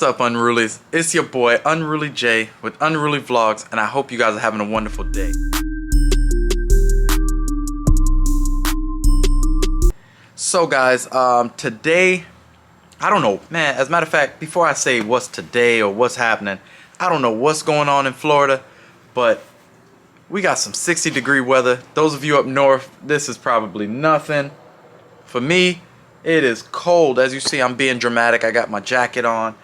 What's up, Unrulies? It's your boy Unruly J with Unrulyvlogz, and I hope you guys are having a wonderful day. So guys, today, I don't know, man, as a matter of fact, before I say what's today or what's happening, I don't know what's going on in Florida, but we got some 60-degree weather. Those of you up north, this is probably nothing. For me, it is cold. As you see, I'm being dramatic. I got my jacket on.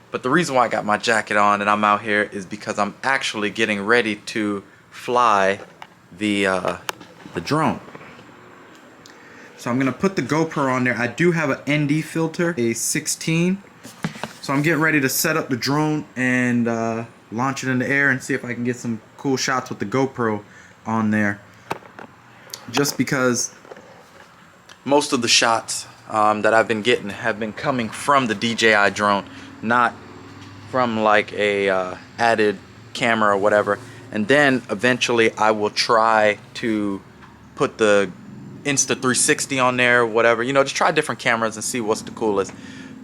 But the reason why I got my jacket on and I'm out here is because I'm actually getting ready to fly the drone. So I'm gonna put the GoPro on there. I do have an ND filter, a 16. So I'm getting ready to set up the drone and launch it in the air and see if I can get some cool shots with the GoPro on there. Just because most of the shots that I've been getting have been coming from the DJI drone, not from like a added camera or whatever. And then eventually I will try to put the Insta360 on there, whatever, you know, just try different cameras and see what's the coolest.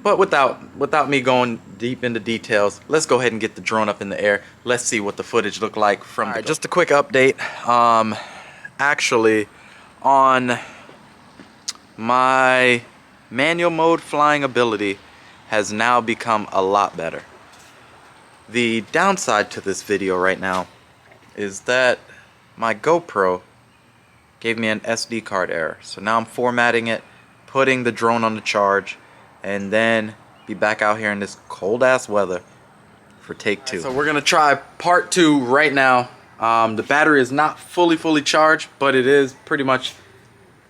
But without me going deep into details, let's go ahead and get the drone up in the air. Let's see what the footage looked like from the just a quick update. Actually, on my manual mode flying ability has now become a lot better. The downside to this video right now is that my GoPro gave me an SD card error. So now I'm formatting it, putting the drone on the charge, and then be back out here in this cold ass weather for take two. So we're gonna try part two right now. The battery is not fully charged, but it is pretty much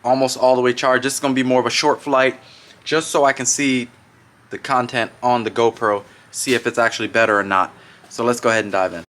almost all the way charged. This is gonna be more of a short flight, just so I can see the content on the GoPro, see if it's actually better or not. So let's go ahead and dive in.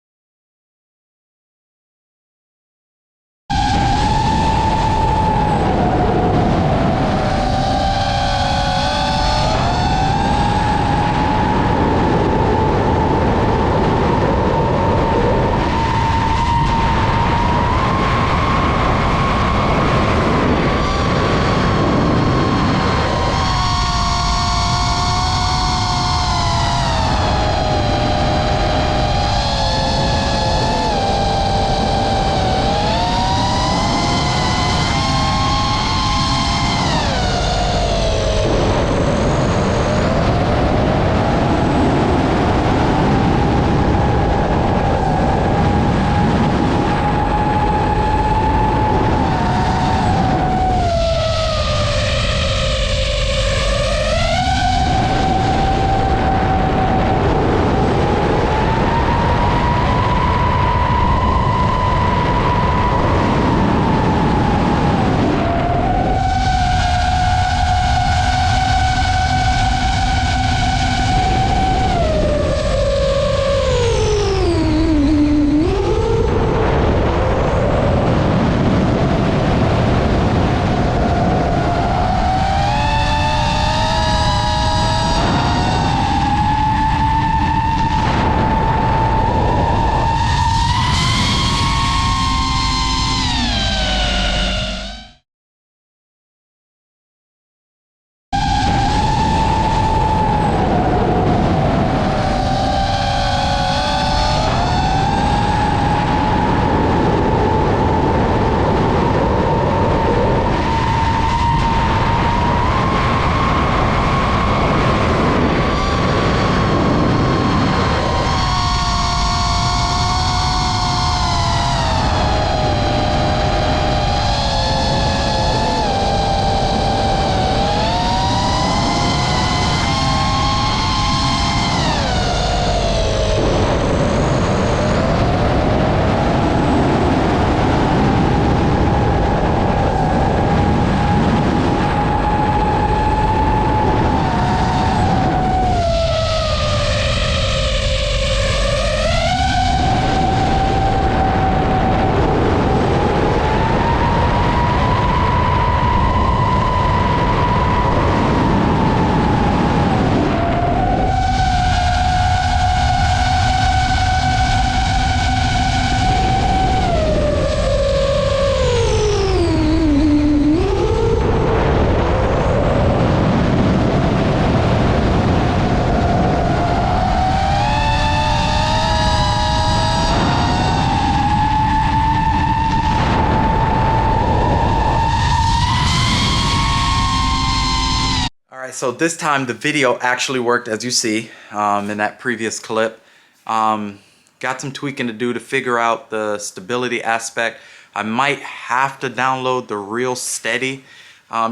so this time the video actually worked, as you see in that previous clip. Got some tweaking to do to figure out the stability aspect. I might have to download the Real Steady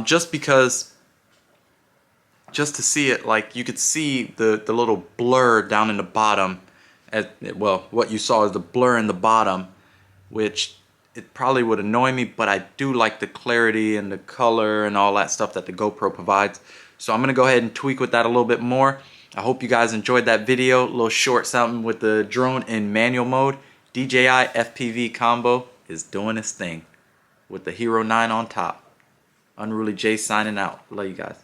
just because, just to see it, like you could see the little blur down in the bottom. Well, what you saw is the blur in the bottom, which it probably would annoy me, but I do like the clarity and the color and all that stuff that the GoPro provides. So I'm gonna go ahead and tweak with that a little bit more. I hope you guys enjoyed that video. A little short something with the drone in manual mode. DJI FPV Combo is doing its thing with the Hero 9 on top. Unruly J signing out. Love you guys.